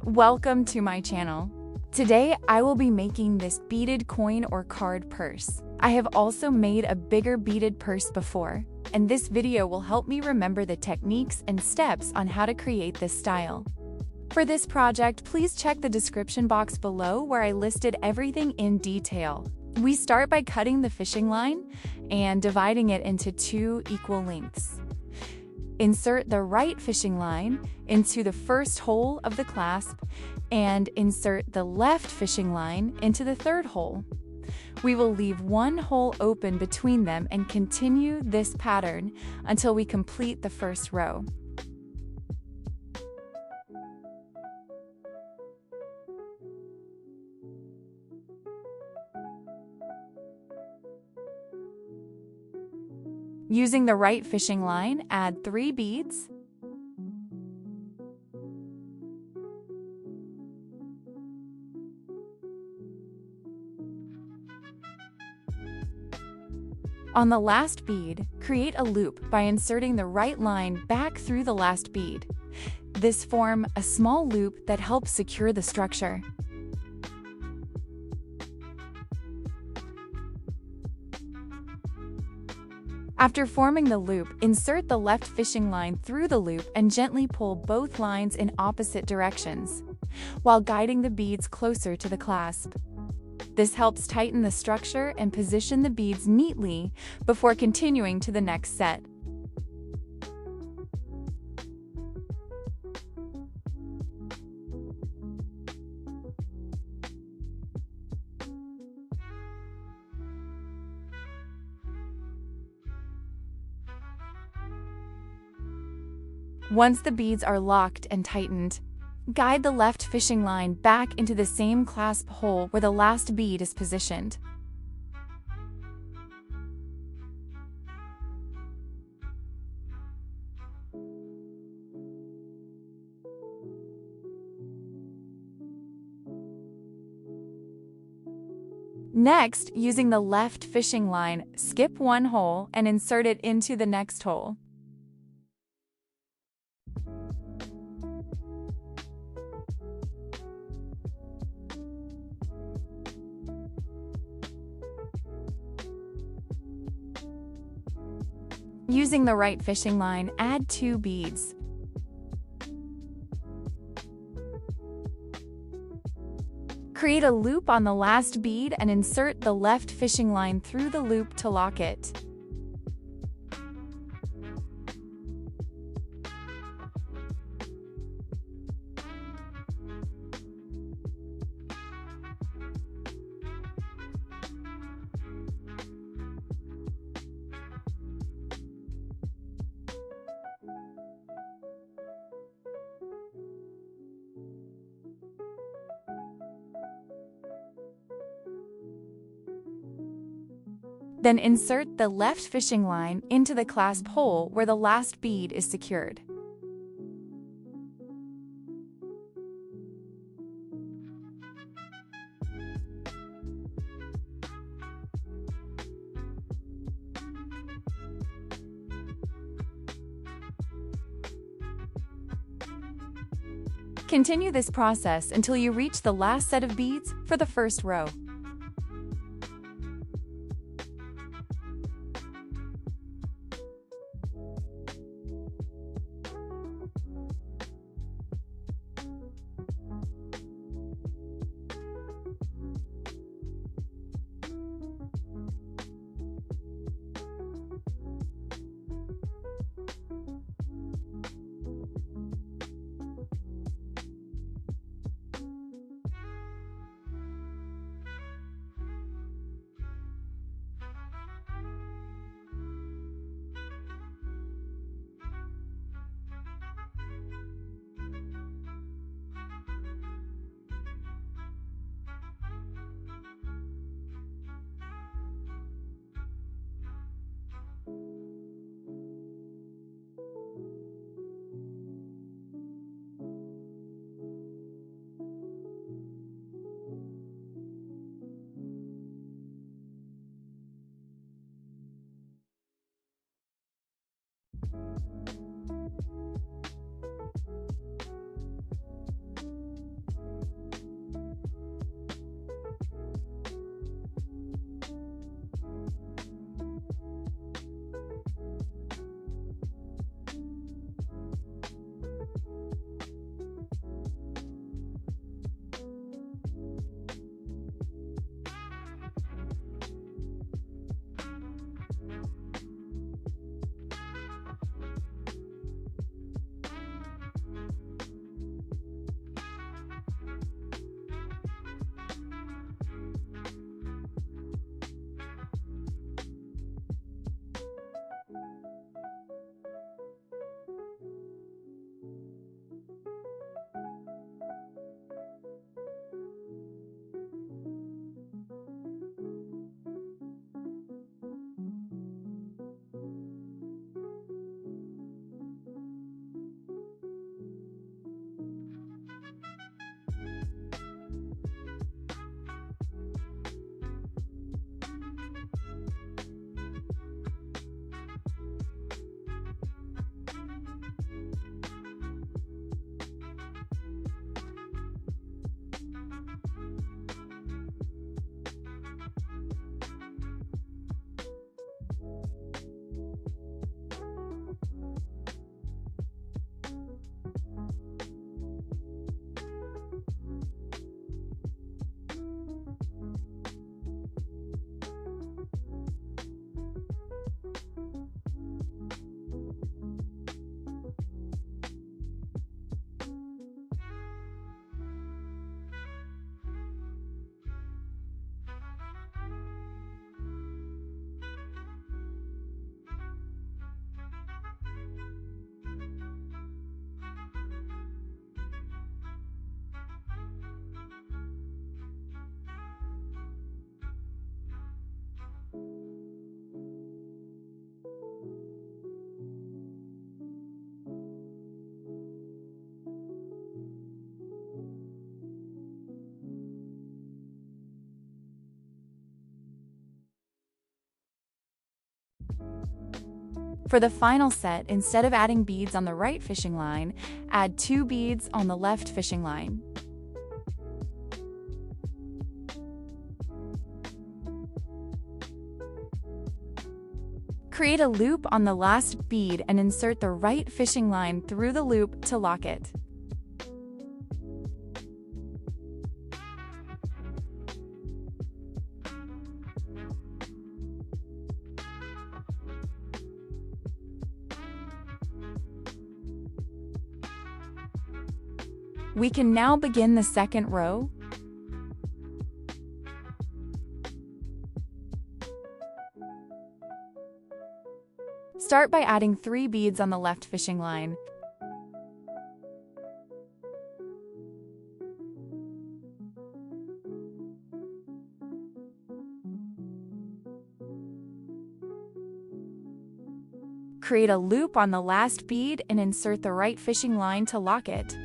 Welcome to my channel. Today I will be making this beaded coin or card purse. I have also made a bigger beaded purse before, and this video will help me remember the techniques and steps on how to create this style. For this project, please check the description box below where I listed everything in detail. We start by cutting the fishing line and dividing it into 2 equal lengths. Insert the right fishing line into the first hole of the clasp and insert the left fishing line into the third hole. We will leave one hole open between them and continue this pattern until we complete the first row. Using the right fishing line, add 3 beads. On the last bead, create a loop by inserting the right line back through the last bead. This forms a small loop that helps secure the structure. After forming the loop, insert the left fishing line through the loop and gently pull both lines in opposite directions, while guiding the beads closer to the clasp. This helps tighten the structure and position the beads neatly before continuing to the next set. Once the beads are locked and tightened, guide the left fishing line back into the same clasp hole where the last bead is positioned. Next, using the left fishing line, skip one hole and insert it into the next hole. Using the right fishing line, add 2 beads. Create a loop on the last bead and insert the left fishing line through the loop to lock it. Then insert the left fishing line into the clasp hole where the last bead is secured. Continue this process until you reach the last set of beads for the first row. For the final set, instead of adding beads on the right fishing line, add 2 beads on the left fishing line. Create a loop on the last bead and insert the right fishing line through the loop to lock it. We can now begin the second row. Start by adding 3 beads on the left fishing line. Create a loop on the last bead and insert the right fishing line to lock it.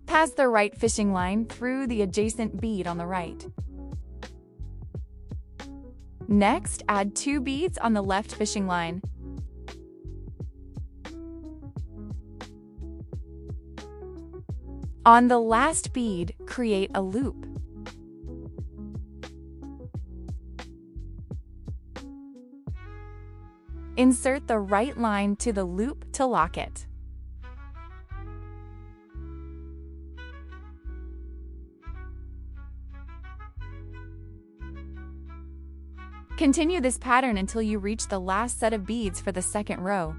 Pass the right fishing line through the adjacent bead on the right. Next, add 2 beads on the left fishing line. On the last bead, create a loop. Insert the right line to the loop to lock it. Continue this pattern until you reach the last set of beads for the second row.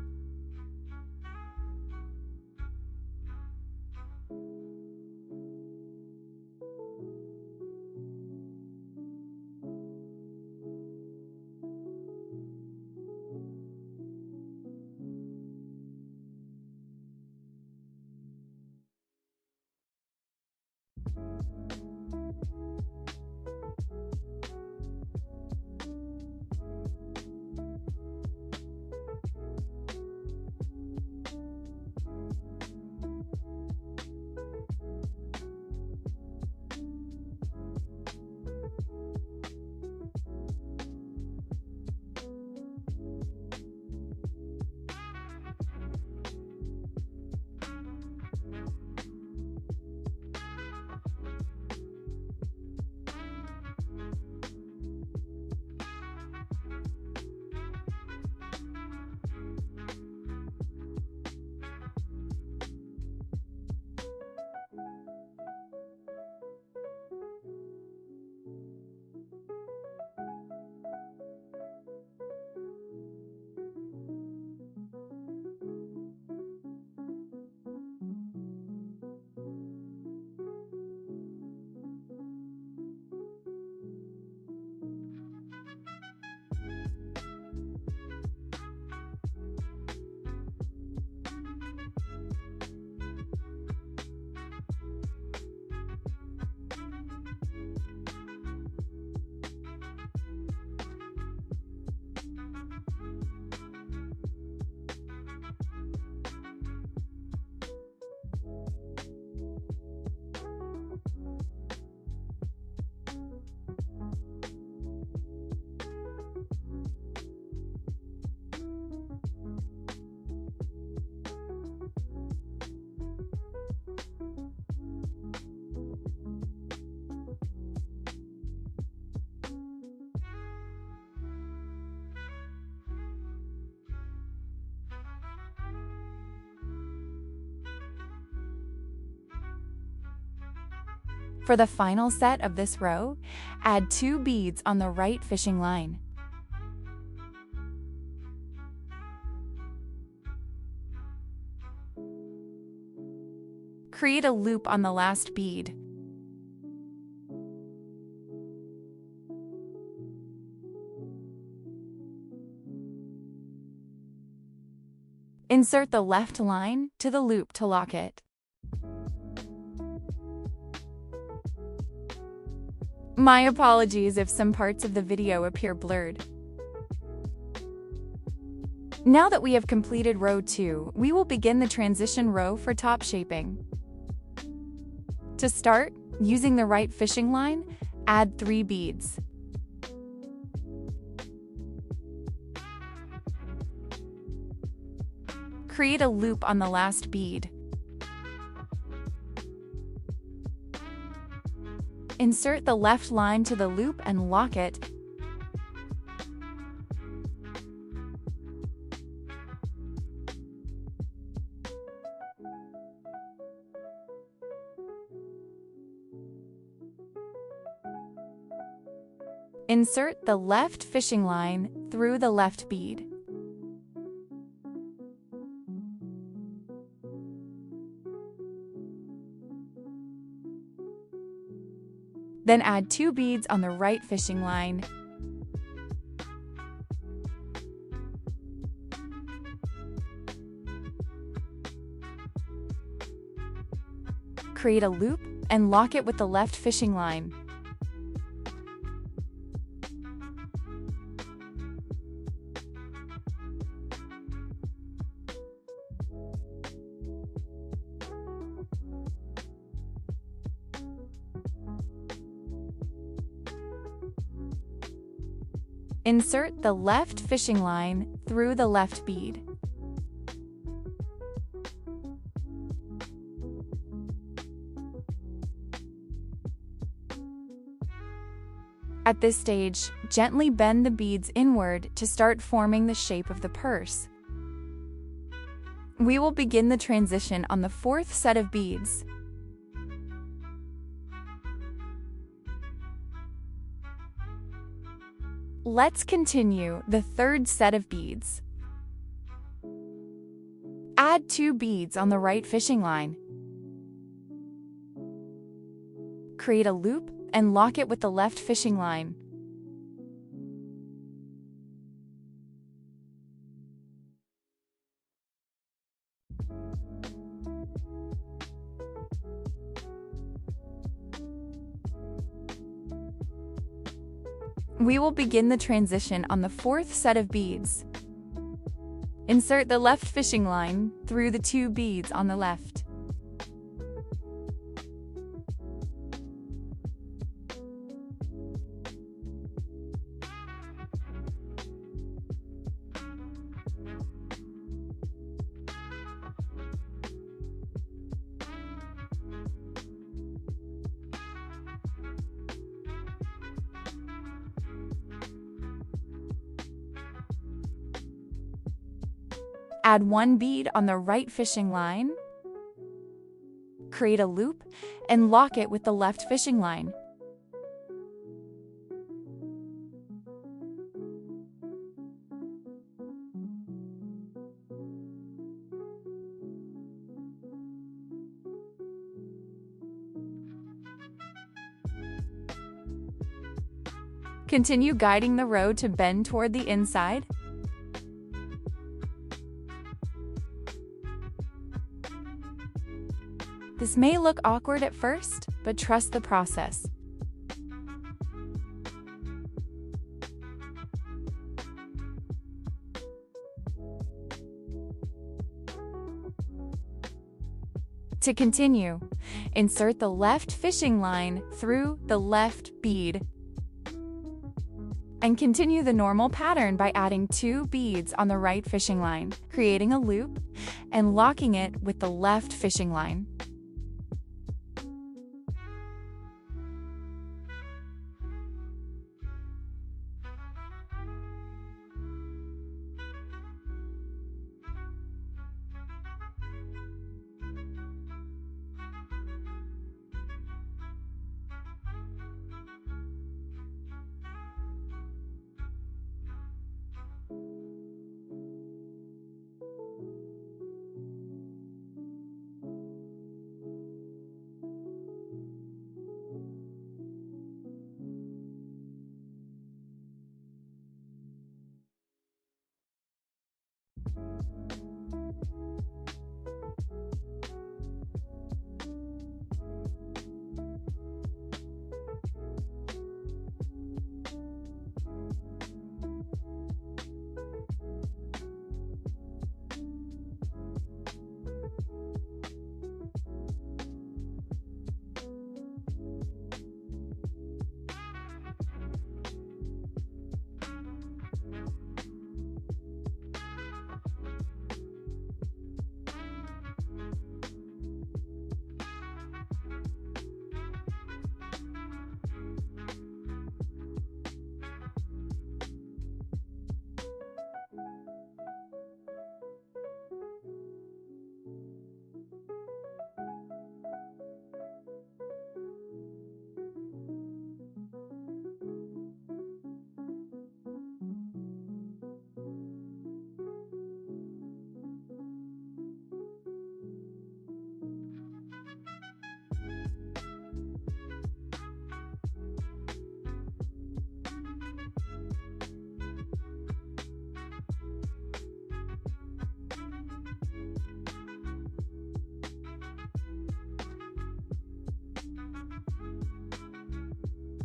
For the final set of this row, add 2 beads on the right fishing line. Create a loop on the last bead. Insert the left line to the loop to lock it. My apologies if some parts of the video appear blurred. Now that we have completed row 2, we will begin the transition row for top shaping. To start, using the right fishing line, add 3 beads. Create a loop on the last bead. Insert the left line to the loop and lock it. Insert the left fishing line through the left bead. Then add 2 beads on the right fishing line. Create a loop and lock it with the left fishing line. Insert the left fishing line through the left bead. At this stage, gently bend the beads inward to start forming the shape of the purse. We will begin the transition on the 4th set of beads. Let's continue the 3rd set of beads. Add 2 beads on the right fishing line. Create a loop and lock it with the left fishing line. We will begin the transition on the 4th set of beads. Insert the left fishing line through the 2 beads on the left. Add 1 bead on the right fishing line. Create a loop and lock it with the left fishing line. Continue guiding the row to bend toward the inside. This may look awkward at first, but trust the process. To continue, insert the left fishing line through the left bead and continue the normal pattern by adding 2 beads on the right fishing line, creating a loop and locking it with the left fishing line.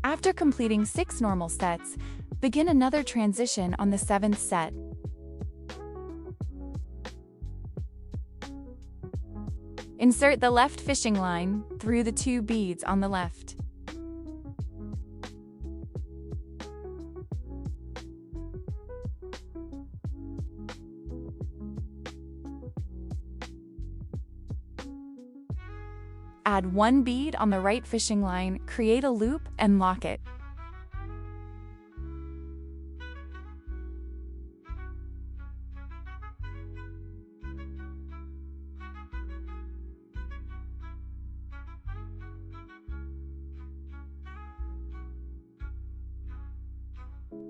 After completing 6 normal sets, begin another transition on the 7th set. Insert the left fishing line through the 2 beads on the left. Add 1 bead on the right fishing line, create a loop, and lock it.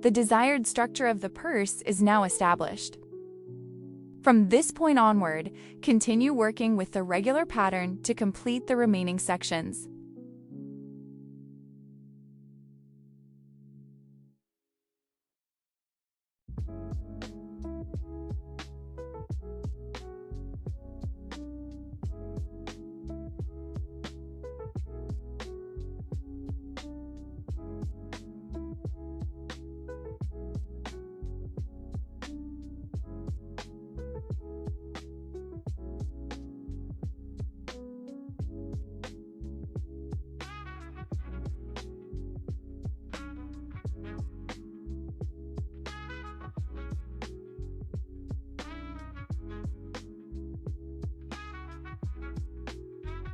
The desired structure of the purse is now established. From this point onward, continue working with the regular pattern to complete the remaining sections.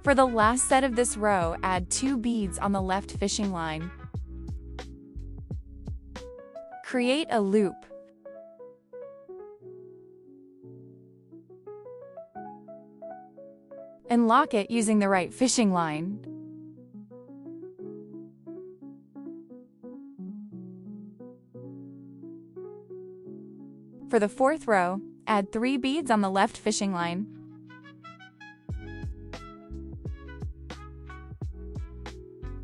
For the last set of this row, add 2 beads on the left fishing line. Create a loop. And lock it using the right fishing line. For the 4th row, add 3 beads on the left fishing line.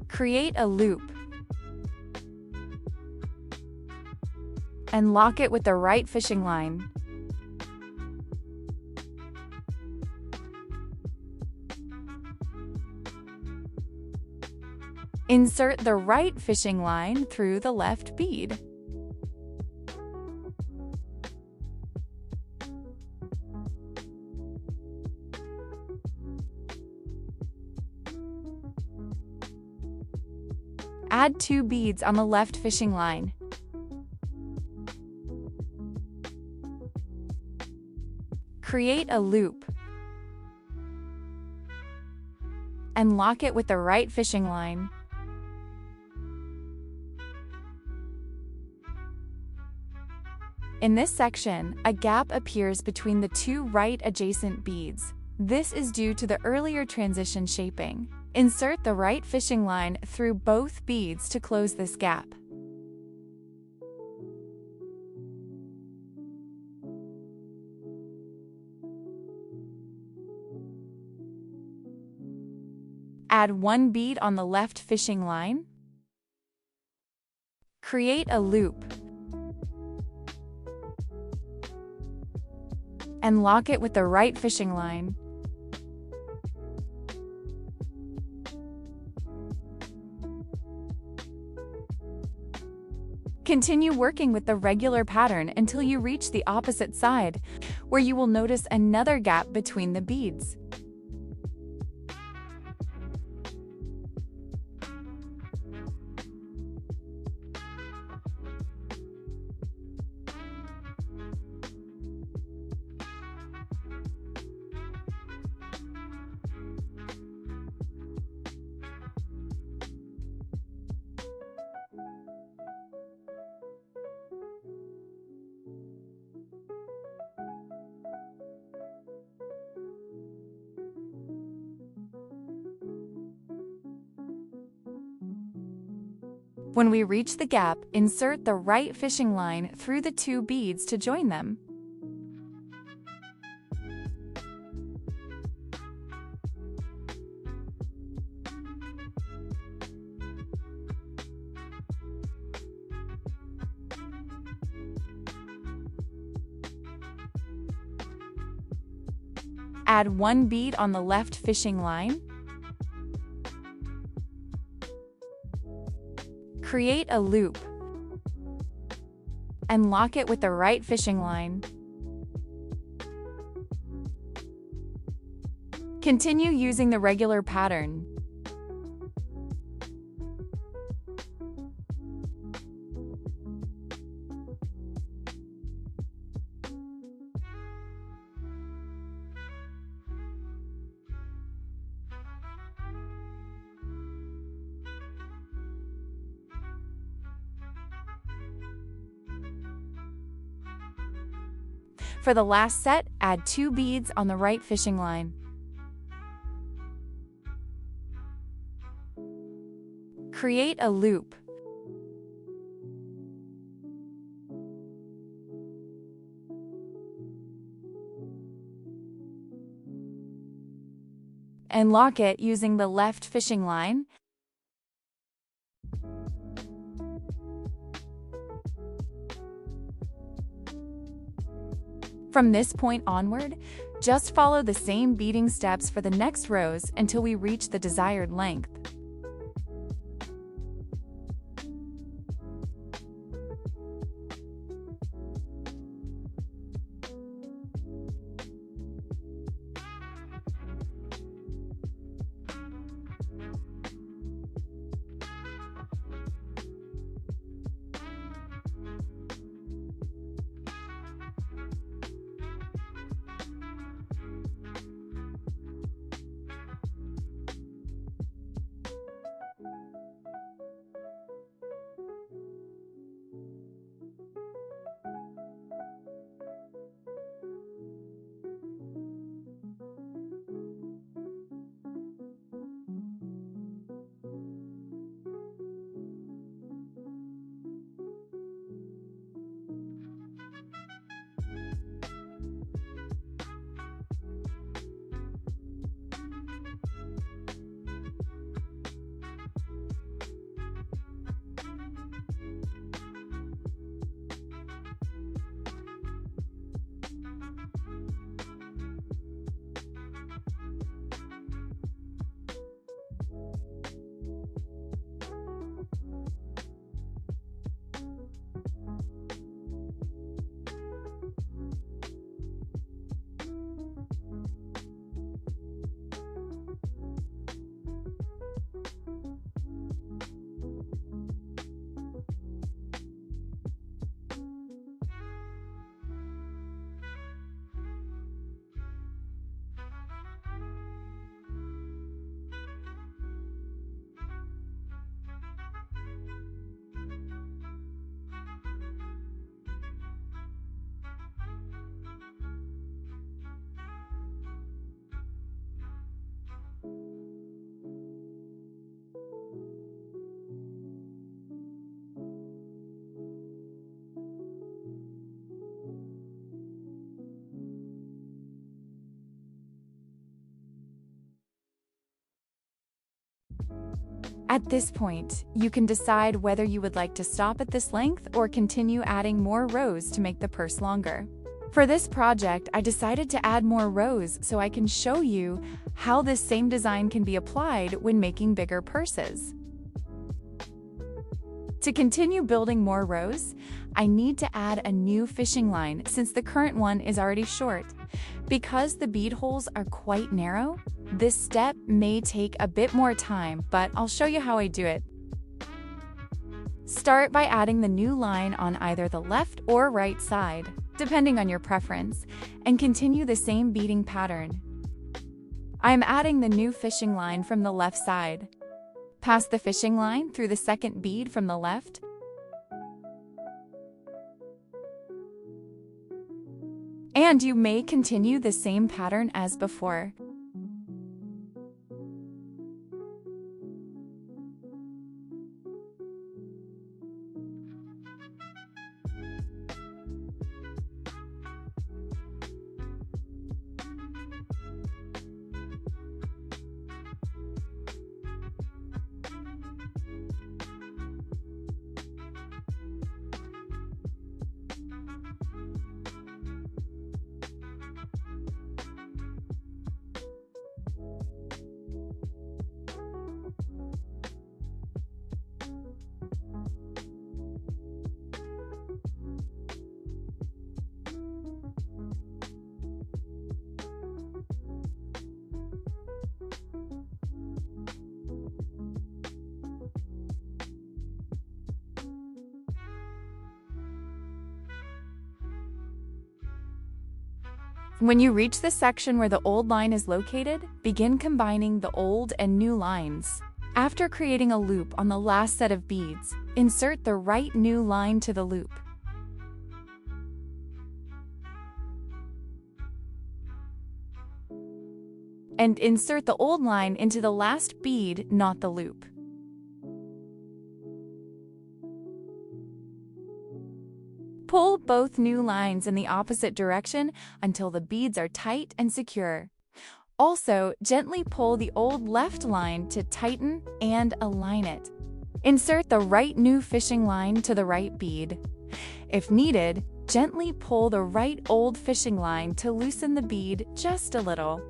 Create a loop. And lock it with the right fishing line. Insert the right fishing line through the left bead. Add 2 beads on the left fishing line. Create a loop. And lock it with the right fishing line. In this section, a gap appears between the 2 right adjacent beads. This is due to the earlier transition shaping. Insert the right fishing line through both beads to close this gap. Add 1 bead on the left fishing line. Create a loop. And lock it with the right fishing line. Continue working with the regular pattern until you reach the opposite side, where you will notice another gap between the beads. When we reach the gap, insert the right fishing line through the 2 beads to join them. Add 1 bead on the left fishing line. Create a loop and lock it with the right fishing line. Continue using the regular pattern. For the last set, add 2 beads on the right fishing line. Create a loop. And lock it using the left fishing line. From this point onward, just follow the same beading steps for the next rows until we reach the desired length. At this point, you can decide whether you would like to stop at this length or continue adding more rows to make the purse longer. For this project, I decided to add more rows so I can show you how this same design can be applied when making bigger purses. To continue building more rows, I need to add a new fishing line since the current one is already short. Because the bead holes are quite narrow, this step may take a bit more time, but I'll show you how I do it. Start by adding the new line on either the left or right side, depending on your preference, and continue the same beading pattern. I'm adding the new fishing line from the left side. Pass the fishing line through the second bead from the left. And you may continue the same pattern as before. When you reach the section where the old line is located, begin combining the old and new lines. After creating a loop on the last set of beads, insert the right new line to the loop. And insert the old line into the last bead, not the loop. Pull both new lines in the opposite direction until the beads are tight and secure. Also, gently pull the old left line to tighten and align it. Insert the right new fishing line to the right bead. If needed, gently pull the right old fishing line to loosen the bead just a little.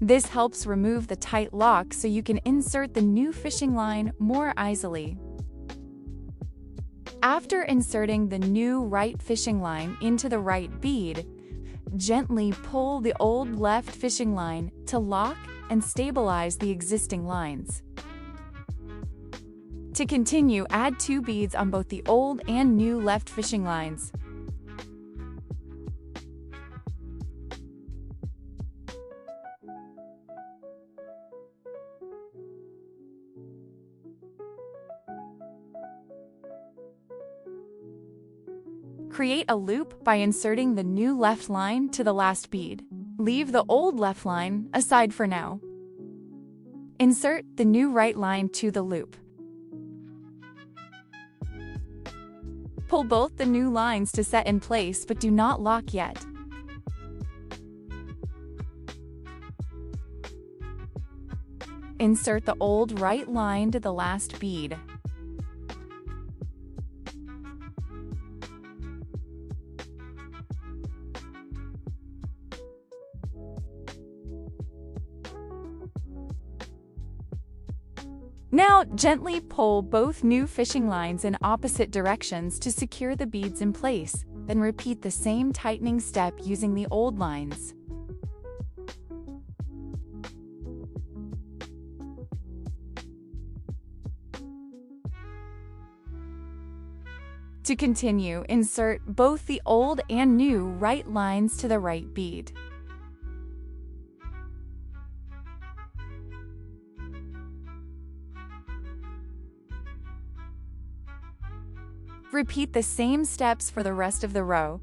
This helps remove the tight lock so you can insert the new fishing line more easily. After inserting the new right fishing line into the right bead, gently pull the old left fishing line to lock and stabilize the existing lines. To continue, add 2 beads on both the old and new left fishing lines. Create a loop by inserting the new left line to the last bead. Leave the old left line aside for now. Insert the new right line to the loop. Pull both the new lines to set in place, but do not lock yet. Insert the old right line to the last bead. Now, gently pull both new fishing lines in opposite directions to secure the beads in place, then repeat the same tightening step using the old lines. To continue, insert both the old and new right lines to the right bead. Repeat the same steps for the rest of the row.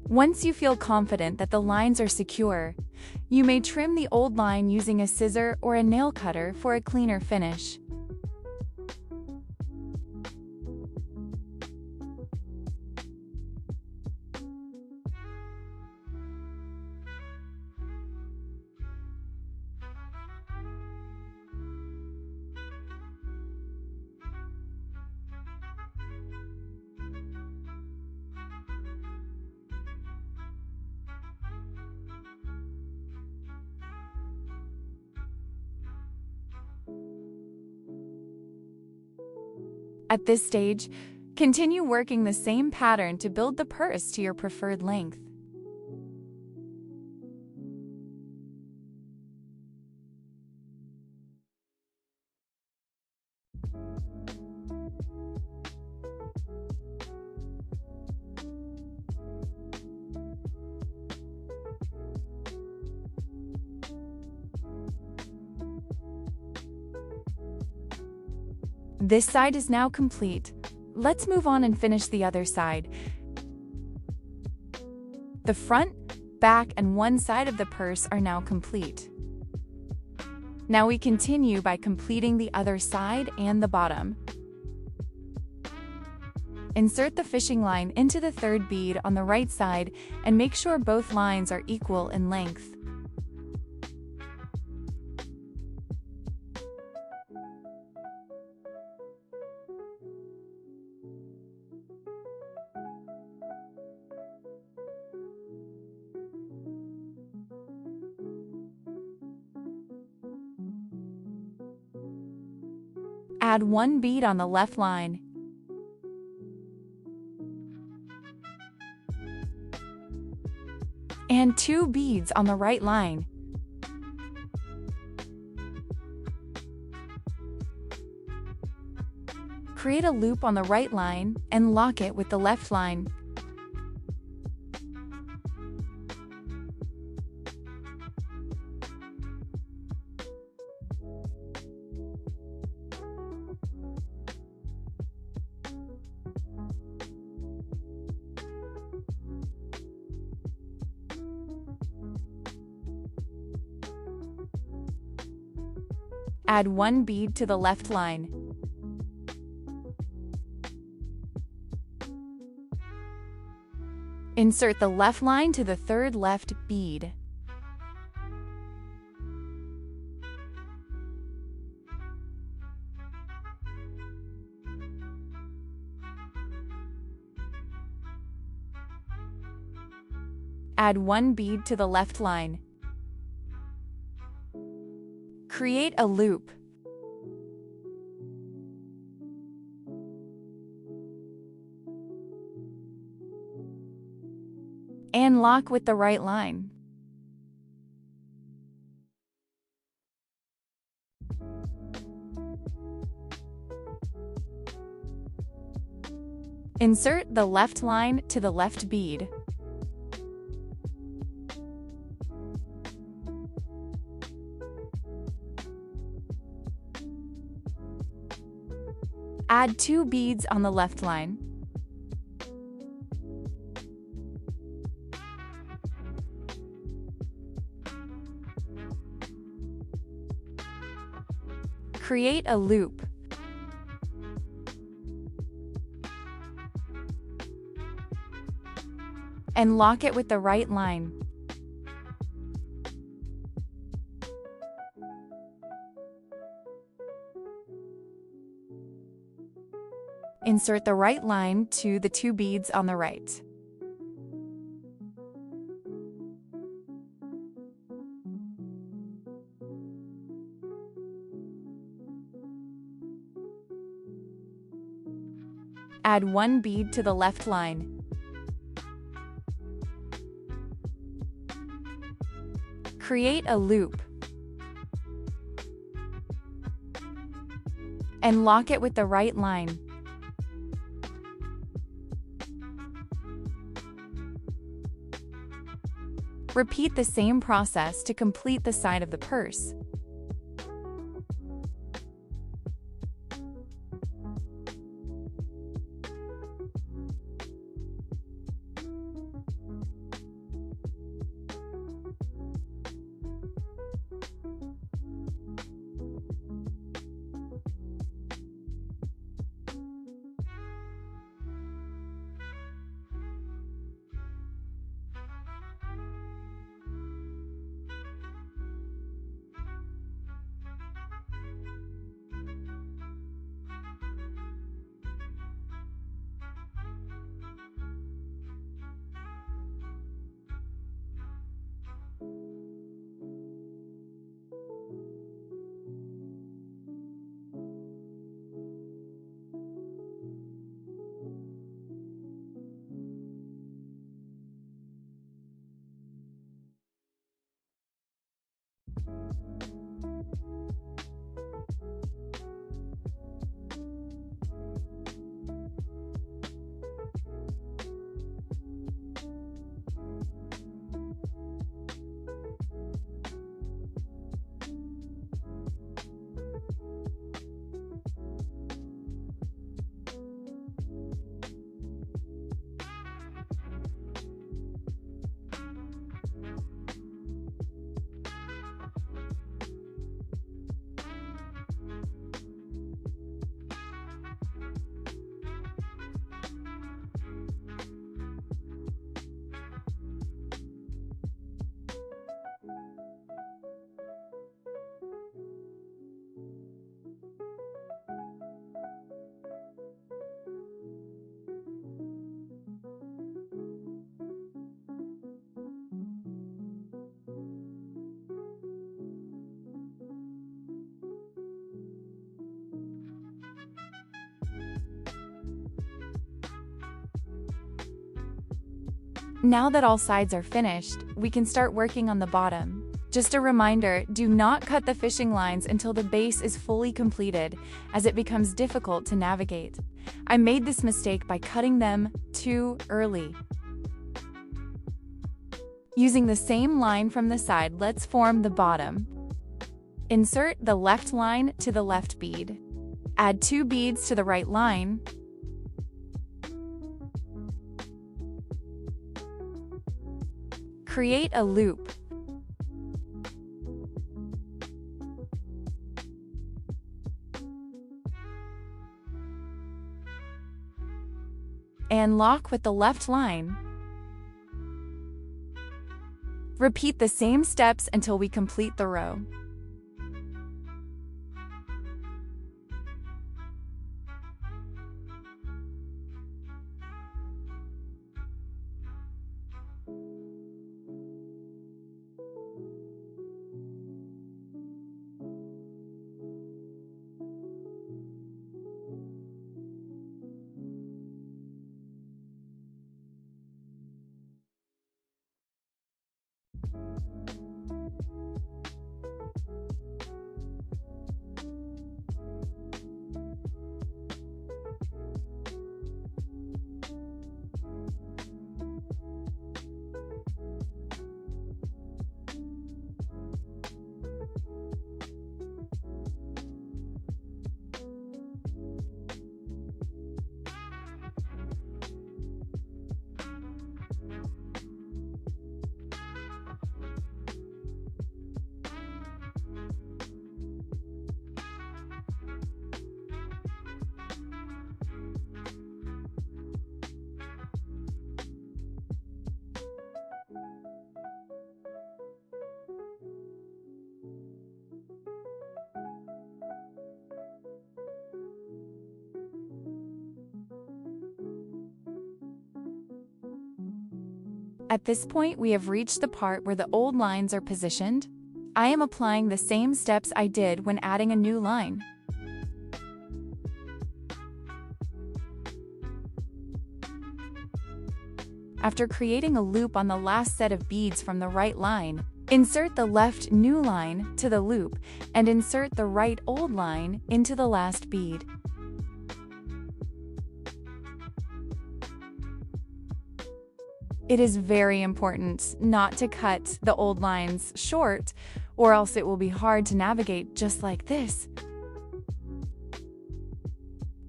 Once you feel confident that the lines are secure, you may trim the old line using a scissor or a nail cutter for a cleaner finish. At this stage, continue working the same pattern to build the purse to your preferred length. This side is now complete. Let's move on and finish the other side. The front, back, and one side of the purse are now complete. Now we continue by completing the other side and the bottom. Insert the fishing line into the third bead on the right side and make sure both lines are equal in length. Add one bead on the left line. And 2 beads on the right line. Create a loop on the right line and lock it with the left line. Add one bead to the left line. Insert the left line to the third left bead. Add one bead to the left line. Create a loop. And lock with the right line. Insert the left line to the left bead. Add 2 beads on the left line. Create a loop. And lock it with the right line. Insert the right line to the 2 beads on the right. Add 1 bead to the left line. Create a loop. And lock it with the right line. Repeat the same process to complete the side of the purse. Now that all sides are finished, we can start working on the bottom. Just a reminder, do not cut the fishing lines until the base is fully completed, as it becomes difficult to navigate. I made this mistake by cutting them too early. Using the same line from the side, let's form the bottom. Insert the left line to the left bead. Add 2 beads to the right line. Create a loop. And lock with the left line. Repeat the same steps until we complete the row. At this point, we have reached the part where the old lines are positioned. I am applying the same steps I did when adding a new line. After creating a loop on the last set of beads from the right line, insert the left new line to the loop and insert the right old line into the last bead. It is very important not to cut the old lines short, or else it will be hard to navigate just like this.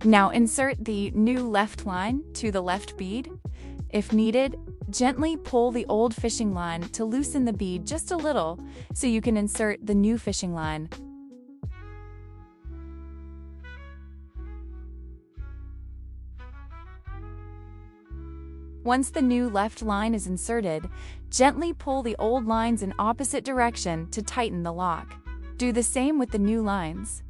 Now insert the new left line to the left bead. If needed, gently pull the old fishing line to loosen the bead just a little so you can insert the new fishing line. Once the new left line is inserted, gently pull the old lines in opposite direction to tighten the lock. Do the same with the new lines.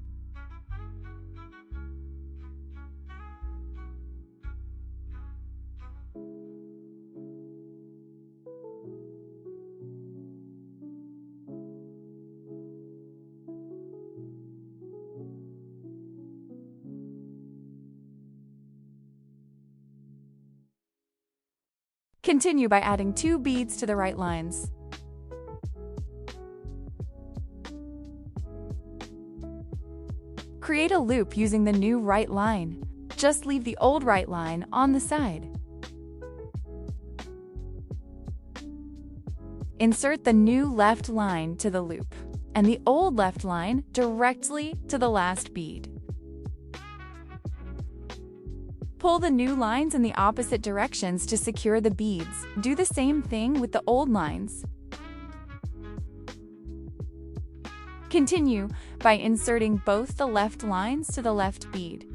Continue by adding 2 beads to the right lines. Create a loop using the new right line. Just leave the old right line on the side. Insert the new left line to the loop and the old left line directly to the last bead. Pull the new lines in the opposite directions to secure the beads. Do the same thing with the old lines. Continue by inserting both the left lines to the left bead.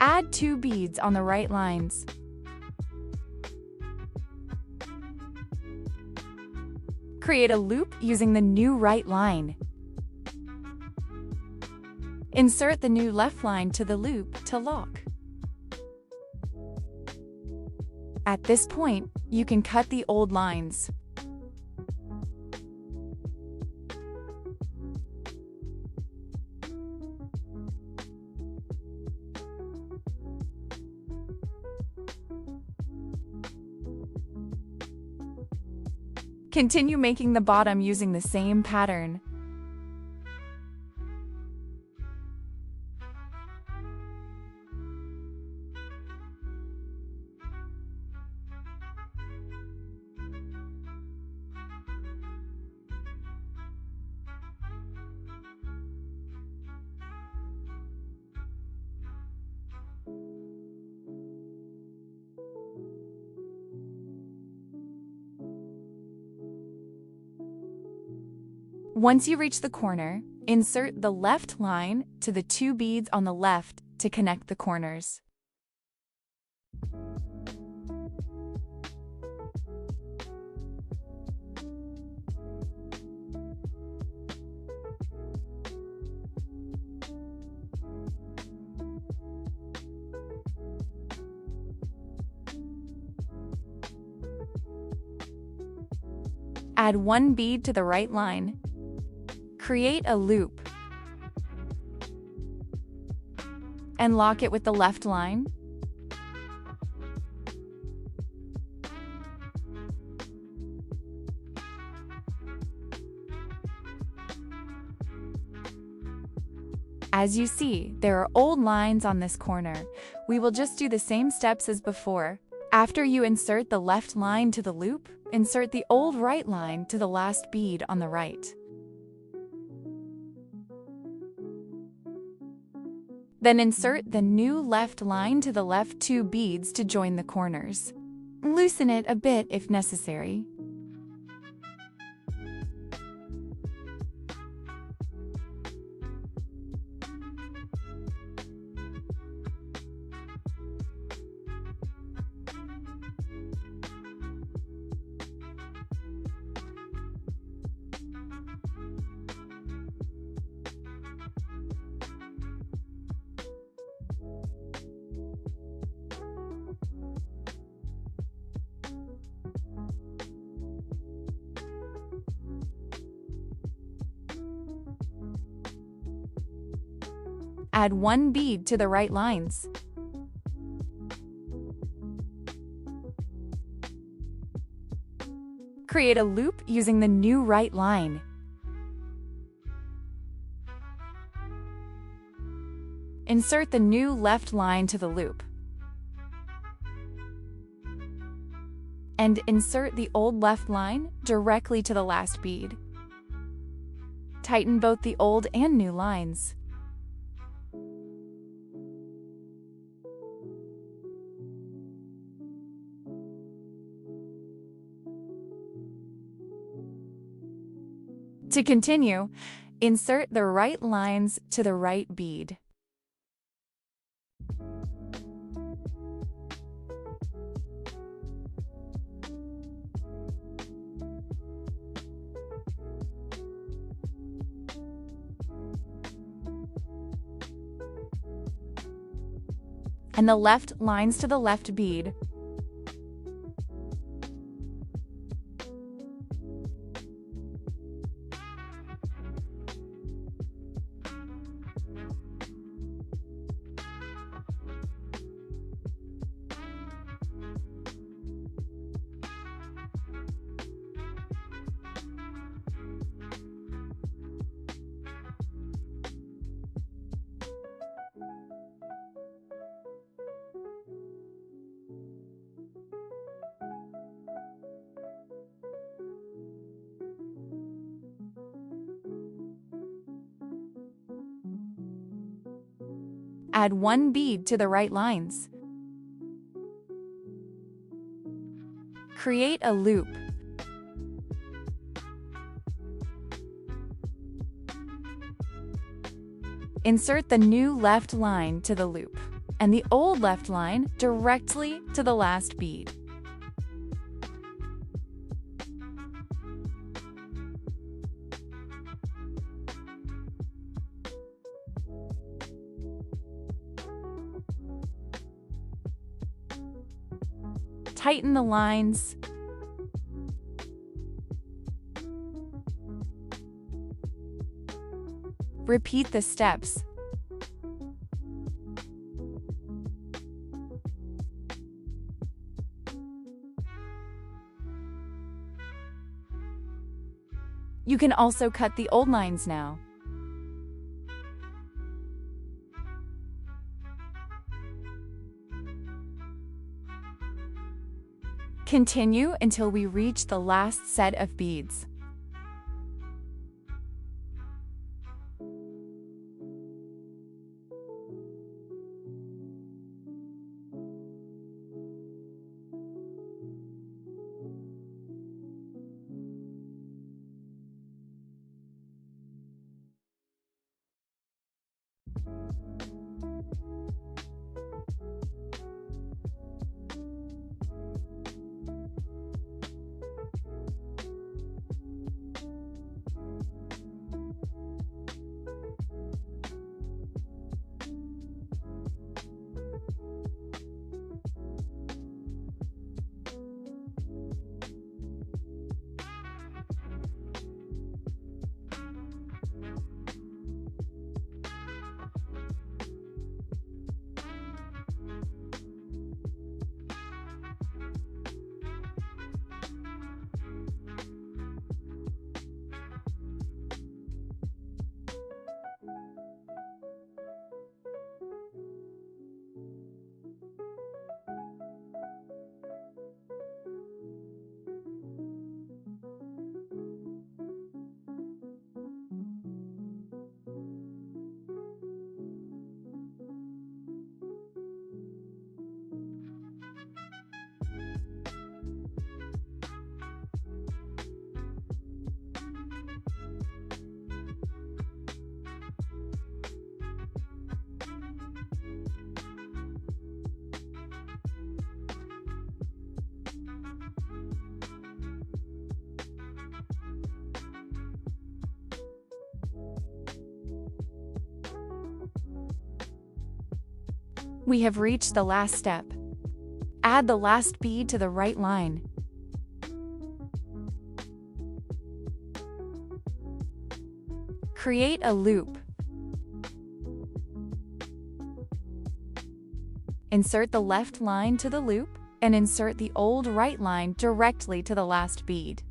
Add 2 beads on the right lines. Create a loop using the new right line. Insert the new left line to the loop to lock. At this point, you can cut the old lines. Continue making the bottom using the same pattern. Once you reach the corner, insert the left line to the 2 beads on the left to connect the corners. Add 1 bead to the right line. Create a loop and lock it with the left line. As you see, there are old lines on this corner. We will just do the same steps as before. After you insert the left line to the loop, insert the old right line to the last bead on the right. Then insert the new left line to the left 2 beads to join the corners. Loosen it a bit if necessary. Add 1 bead to the right lines. Create a loop using the new right line. Insert the new left line to the loop. And insert the old left line directly to the last bead. Tighten both the old and new lines. To continue, insert the right lines to the right bead. And the left lines to the left bead. Add 1 bead to the right lines. Create a loop. Insert the new left line to the loop and the old left line directly to the last bead. tighten the lines. Repeat the steps. You can also cut the old lines now. Continue until we reach the last set of beads. We have reached the last step. Add the last bead to the right line. Create a loop. Insert the left line to the loop and insert the old right line directly to the last bead.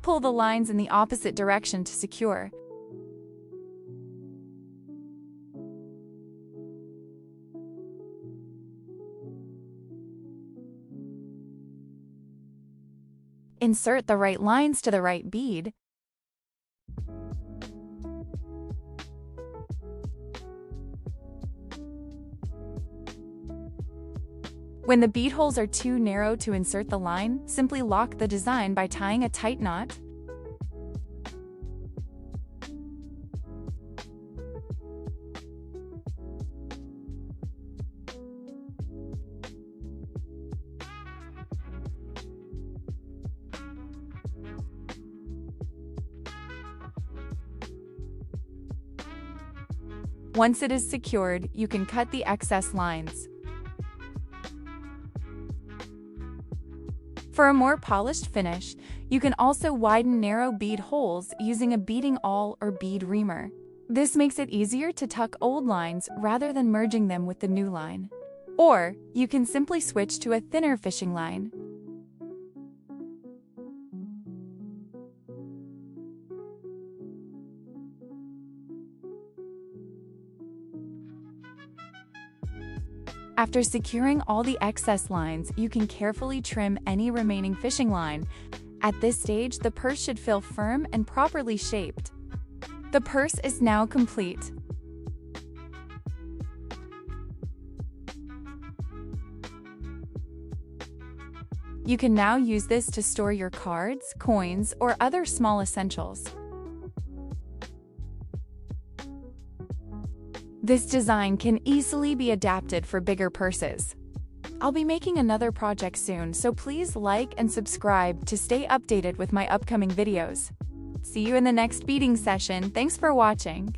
Pull the lines in the opposite direction to secure. Insert the right lines to the right bead. When the bead holes are too narrow to insert the line, simply lock the design by tying a tight knot. Once it is secured, you can cut the excess lines. For a more polished finish, you can also widen narrow bead holes using a beading awl or bead reamer. This makes it easier to tuck old lines rather than merging them with the new line. Or, you can simply switch to a thinner fishing line. After securing all the excess lines, you can carefully trim any remaining fishing line. At this stage, the purse should feel firm and properly shaped. The purse is now complete. You can now use this to store your cards, coins, or other small essentials. This design can easily be adapted for bigger purses. I'll be making another project soon, so please like and subscribe to stay updated with my upcoming videos. See you in the next beading session. Thanks for watching.